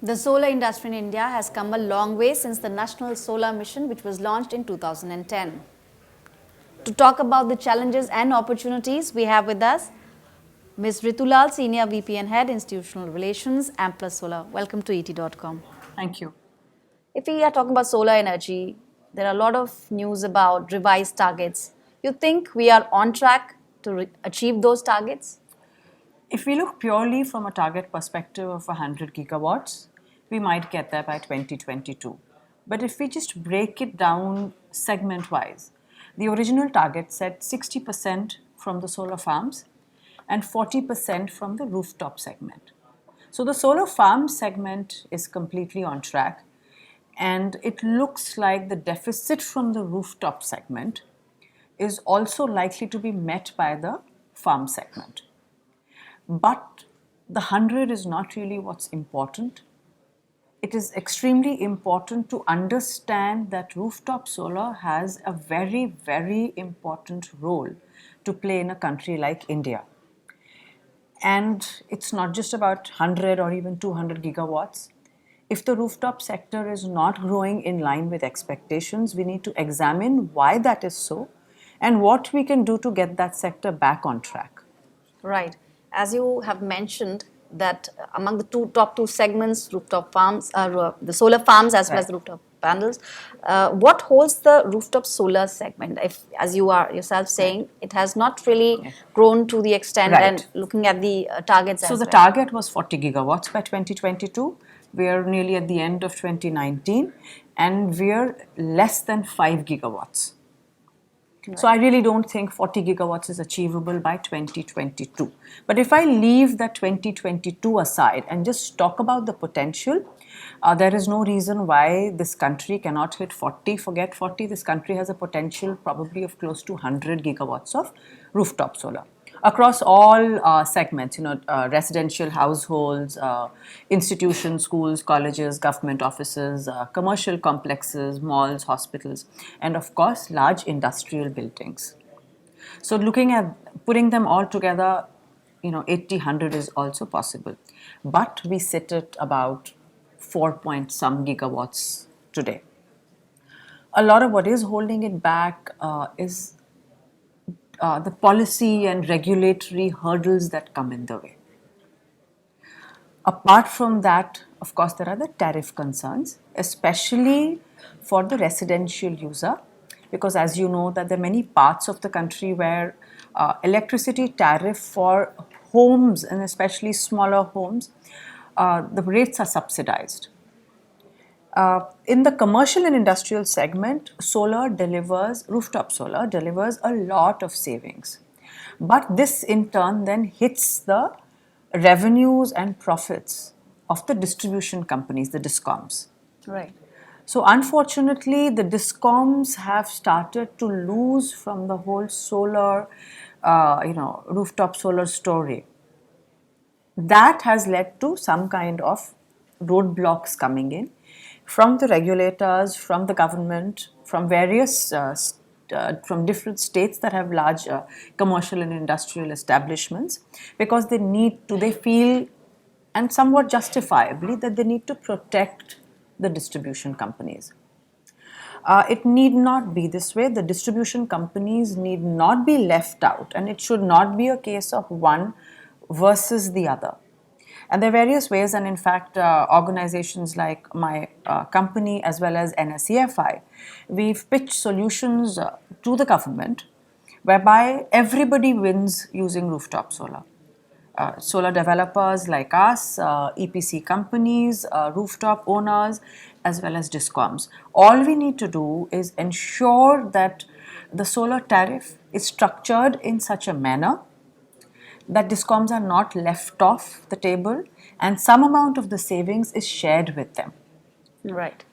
The solar industry in India has come a long way since the National Solar Mission, which was launched in 2010. To talk about the challenges and opportunities, we have with us Ms. Ritu Lal, Senior VP and Head, Institutional Relations, Amplus Solar. Welcome to ET.com. Thank you. If we are talking about solar energy, there are a lot of news about revised targets. You think we are on track to achieve those targets? If we look purely from a target perspective of 100 gigawatts, we might get there by 2022. But if we just break it down segment-wise, the original target said 60% from the solar farms and 40% from the rooftop segment. So the solar farm segment is completely on track, and it looks like the deficit from the rooftop segment is also likely to be met by the farm segment. But the 100 is not really what's important. It is extremely important to understand that rooftop solar has a very, very important role to play in a country like India. And it's not just about 100 or even 200 gigawatts. If the rooftop sector is not growing in line with expectations, we need to examine why that is so and what we can do to get that sector back on track. Right. As you have mentioned, that among the top two segments, rooftop farms, the solar farms as well as the rooftop panels, what holds the rooftop solar segment? If, as you are yourself saying, it has not really grown to the extent and looking at the targets as well. So the target was 40 gigawatts by 2022. We are nearly at the end of 2019 and we are less than 5 gigawatts. Right. So I really don't think 40 gigawatts is achievable by 2022. But if I leave that 2022 aside and just talk about the potential, there is no reason why this country cannot hit 40. Forget 40, this country has a potential probably of close to 100 gigawatts of rooftop solar across all segments, residential households, institutions, schools, colleges, government offices, commercial complexes, malls, hospitals, and of course, large industrial buildings. So looking at putting them all together, 80, 100 is also possible. But we sit at about 4 point some gigawatts today. A lot of what is holding it back is the policy and regulatory hurdles that come in the way. Apart from that, of course, there are the tariff concerns, especially for the residential user, because as you know that there are many parts of the country where electricity tariff for homes and especially smaller homes, the rates are subsidized. In the commercial and industrial segment, rooftop solar delivers a lot of savings. But this in turn then hits the revenues and profits of the distribution companies, the DISCOMs. Right. So unfortunately, the DISCOMs have started to lose from the whole solar, rooftop solar story. That has led to some kind of roadblocks coming in from the regulators, from the government, from various, from different states that have large commercial and industrial establishments, because they feel, and somewhat justifiably, that they need to protect the distribution companies. It need not be this way. The distribution companies need not be left out, and it should not be a case of one versus the other. And there are various ways, and in fact, organizations like my company as well as NSEFI, we've pitched solutions to the government whereby everybody wins using rooftop solar. Solar developers like us, EPC companies, rooftop owners, as well as DISCOMs. All we need to do is ensure that the solar tariff is structured in such a manner that DISCOMs are not left off the table and some amount of the savings is shared with them. Right.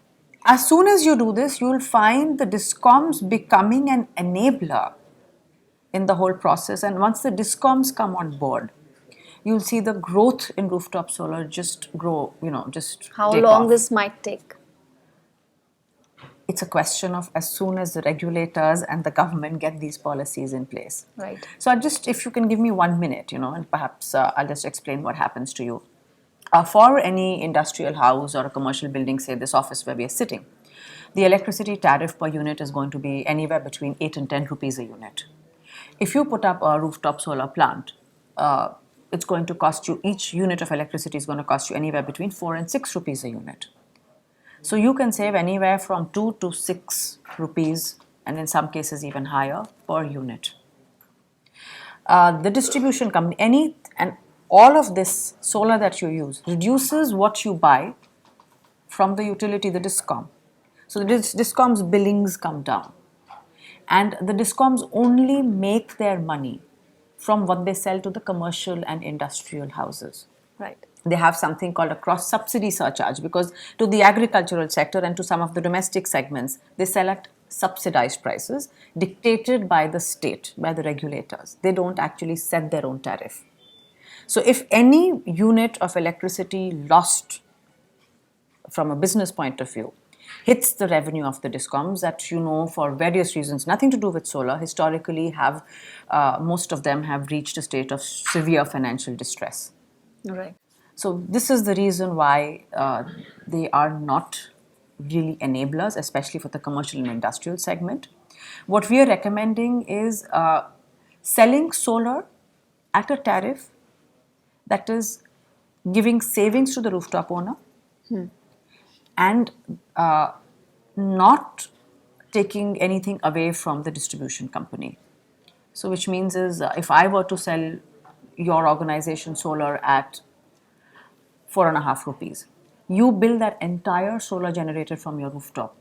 As soon as you do this, you will find the DISCOMs becoming an enabler in the whole process. And once the DISCOMs come on board, you'll see the growth in rooftop solar just grow, just How long this might take? It's a question of as soon as the regulators and the government get these policies in place. Right. So if you can give me 1 minute, and perhaps I'll just explain what happens to you. For any industrial house or a commercial building, say this office where we are sitting, the electricity tariff per unit is going to be anywhere between 8 and 10 rupees a unit. If you put up a rooftop solar plant, it's going to cost you, each unit of electricity is going to cost you anywhere between 4 and 6 rupees a unit. So you can save anywhere from 2 to 6 rupees, and in some cases even higher, per unit. The distribution company, and all of this solar that you use reduces what you buy from the utility, the discom. So the discom's billings come down, and the discoms only make their money from what they sell to the commercial and industrial houses. Right. They have something called a cross subsidy surcharge, because to the agricultural sector and to some of the domestic segments, they sell at subsidized prices dictated by the state, by the regulators. They don't actually set their own tariff. So if any unit of electricity lost from a business point of view hits the revenue of the discoms, that, for various reasons, nothing to do with solar, historically have most of them have reached a state of severe financial distress. Right. So this is the reason why they are not really enablers, especially for the commercial and industrial segment. What we are recommending is selling solar at a tariff that is giving savings to the rooftop owner and not taking anything away from the distribution company. So which means is if I were to sell your organization solar at 4.5 rupees, you bill that entire solar generated from your rooftop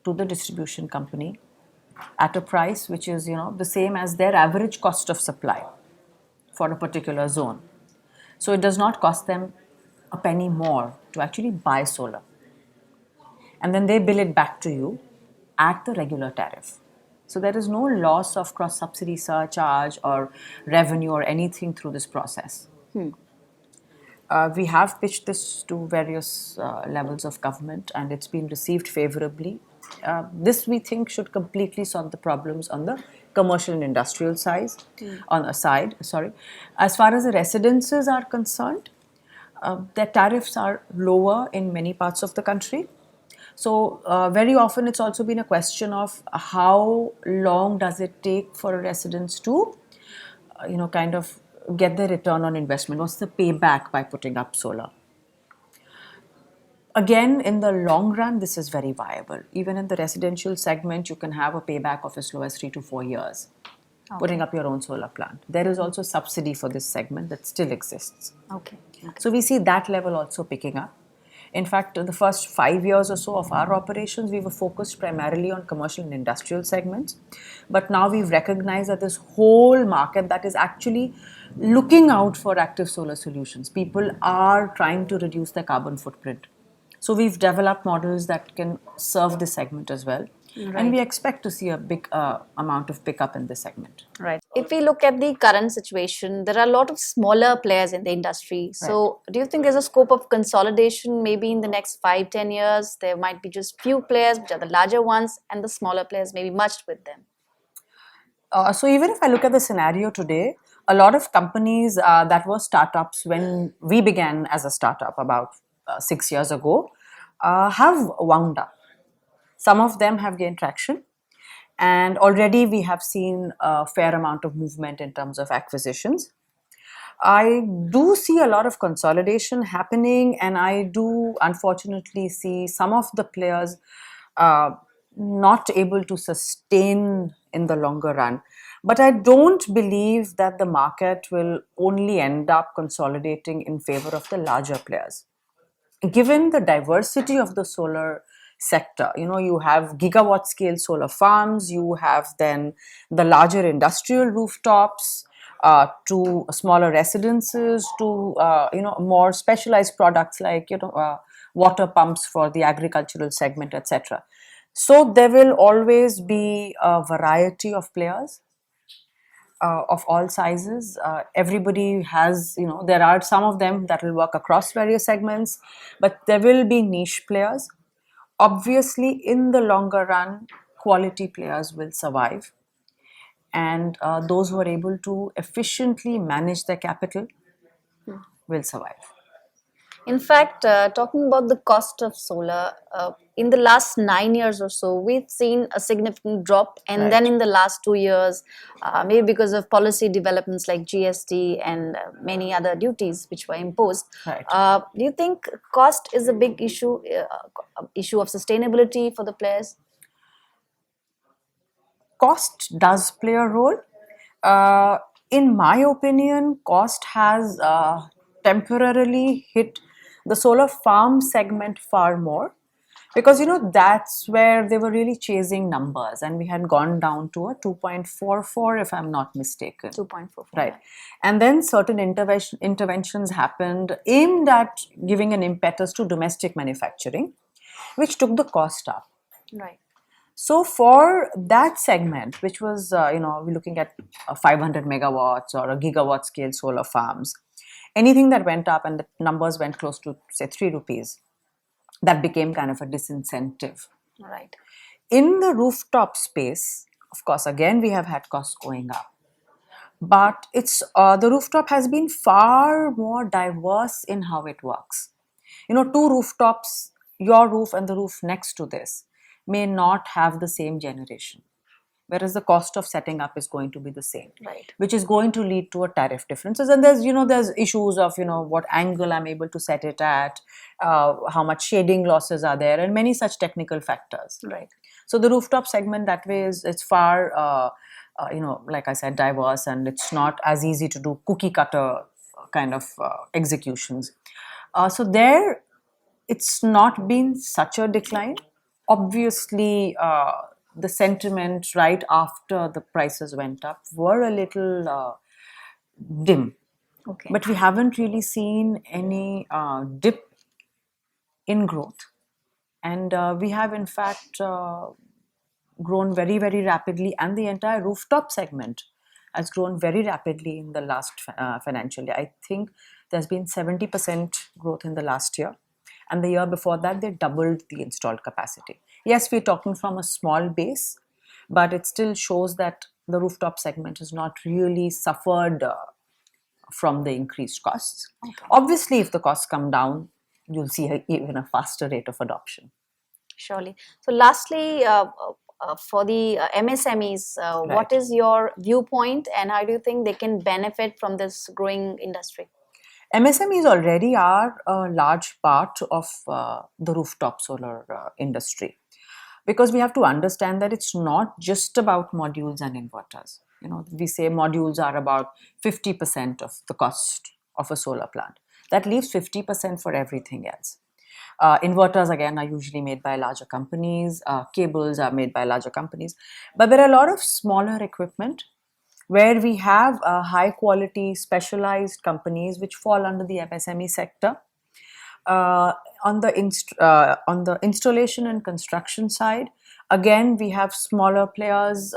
to the distribution company at a price which is the same as their average cost of supply for a particular zone. So it does not cost them a penny more to actually buy solar, and then they bill it back to you at the regular tariff. So there is no loss of cross subsidy surcharge or revenue or anything through this process. We have pitched this to various levels of government, and it's been received favorably. This, we think, should completely solve the problems on the commercial and industrial side. As far as the residences are concerned, their tariffs are lower in many parts of the country. So very often it's also been a question of how long does it take for a residence to, kind of get the return on investment. What's the payback by putting up solar? Again, in the long run, this is very viable. Even in the residential segment, you can have a payback of as low as 3 to 4 years. Putting up your own solar plant. There is also subsidy for this segment that still exists. Okay. So we see that level also picking up. In fact, in the first 5 years or so of our operations, we were focused primarily on commercial and industrial segments. But now we've recognized that this whole market that is actually looking out for active solar solutions. People are trying to reduce their carbon footprint. So we've developed models that can serve this segment as well. Right. And we expect to see a big amount of pickup in this segment. Right. If we look at the current situation, there are a lot of smaller players in the industry. So do you think there's a scope of consolidation maybe in the next 5-10 years? There might be just few players, which are the larger ones, and the smaller players may be merged with them. So even if I look at the scenario today, a lot of companies that were startups when we began as a startup about 6 years ago have wound up. Some of them have gained traction, and already we have seen a fair amount of movement in terms of acquisitions. I do see a lot of consolidation happening, and I do unfortunately see some of the players not able to sustain in the longer run. But I don't believe that the market will only end up consolidating in favor of the larger players. Given the diversity of the solar sector, you have gigawatt scale solar farms, you have then the larger industrial rooftops, to smaller residences, to more specialized products like water pumps for the agricultural segment, etc. So there will always be a variety of players of all sizes. Everybody has, there are some of them that will work across various segments, but there will be niche players. Obviously, in the longer run, quality players will survive, and those who are able to efficiently manage their capital will survive. In fact, talking about the cost of solar, in the last 9 years or so, we've seen a significant drop. And then Right. in the last 2 years, maybe because of policy developments like GST and many other duties which were imposed, Right. do you think cost is a big issue of sustainability for the players? Cost does play a role. Uh, in my opinion, cost has temporarily hit the solar farm segment far more because that's where they were really chasing numbers, and we had gone down to a 2.44 if I'm not mistaken. 2.44. Right. And then certain interventions happened aimed at giving an impetus to domestic manufacturing, which took the cost up. Right. So for that segment, which was, we're looking at 500 megawatts or a gigawatt scale solar farms, anything that went up and the numbers went close to, say, 3 rupees, that became kind of a disincentive. Right. In the rooftop space, of course, again, we have had costs going up. But the rooftop has been far more diverse in how it works. Two rooftops, your roof and the roof next to this, may not have the same generation, whereas the cost of setting up is going to be the same, Right. which is going to lead to a tariff differences. And there's issues of what angle I'm able to set it at, how much shading losses are there, and many such technical factors. Right. So the rooftop segment that way it's far like I said, diverse, and it's not as easy to do cookie cutter kind of executions. So there, it's not been such a decline. Obviously, the sentiment right after the prices went up were a little dim, Okay. but we haven't really seen any dip in growth. And we have, in fact, grown very, very rapidly, and the entire rooftop segment has grown very rapidly in the last financial year. I think there's been 70% growth in the last year. And the year before that, they doubled the installed capacity. Yes, we're talking from a small base, but it still shows that the rooftop segment has not really suffered from the increased costs. Okay. Obviously, if the costs come down, you'll see even a faster rate of adoption. Surely. So, lastly, for the MSMEs, what Right. is your viewpoint, and how do you think they can benefit from this growing industry? MSMEs already are a large part of the rooftop solar industry, because we have to understand that it's not just about modules and inverters. We say modules are about 50% of the cost of a solar plant. That leaves 50% for everything else. Inverters, again, are usually made by larger companies. Cables are made by larger companies. But there are a lot of smaller equipment where we have high quality specialized companies which fall under the MSME sector. Uh, on the installation and construction side, again, we have smaller players,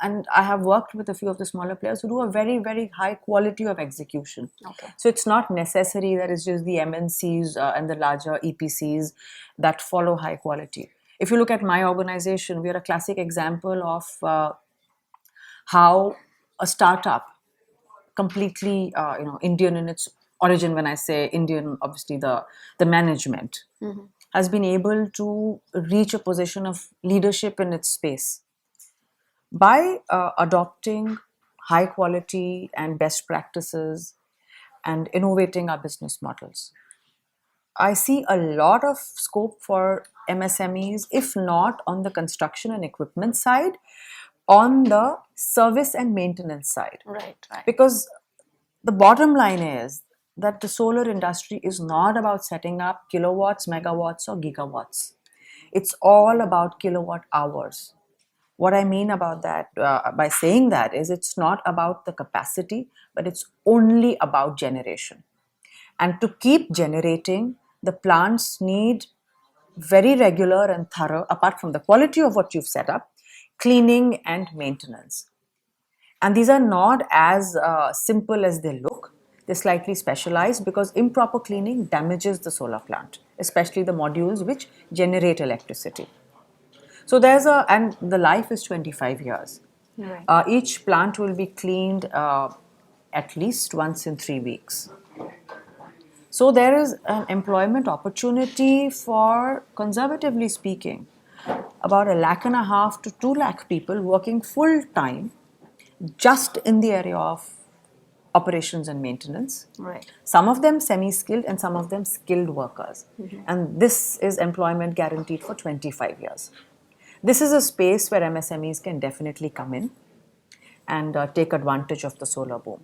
and I have worked with a few of the smaller players who do a very, very high quality of execution. Okay. So it's not necessary that it's just the MNCs and the larger EPCs that follow high quality. If you look at my organization, we are a classic example of how a startup, completely Indian in its origin. When I say Indian, obviously the management has been able to reach a position of leadership in its space by adopting high quality and best practices and innovating our business models. I see a lot of scope for MSMEs, if not on the construction and equipment side, on the service and maintenance side. Right. Right. Because the bottom line is that the solar industry is not about setting up kilowatts, megawatts, or gigawatts. It's all about kilowatt hours. What I mean about that, by saying that, is it's not about the capacity, but it's only about generation. And to keep generating, the plants need very regular and thorough, apart from the quality of what you've set up, cleaning and maintenance. And these are not as simple as they look. They're slightly specialized because improper cleaning damages the solar plant, especially the modules which generate electricity. So and the life is 25 years. Right. Each plant will be cleaned at least once in 3 weeks. So there is an employment opportunity for, conservatively speaking, about 1.5 lakh to 2 lakh people working full time just in the area of operations and maintenance. Right. Some of them semi-skilled and some of them skilled workers. And this is employment guaranteed for 25 years. This is a space where MSMEs can definitely come in and take advantage of the solar boom.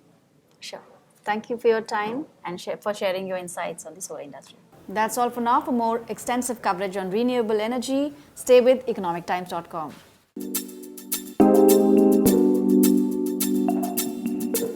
Sure. Thank you for your time and for sharing your insights on the solar industry. That's all for now. For more extensive coverage on renewable energy, stay with economictimes.com.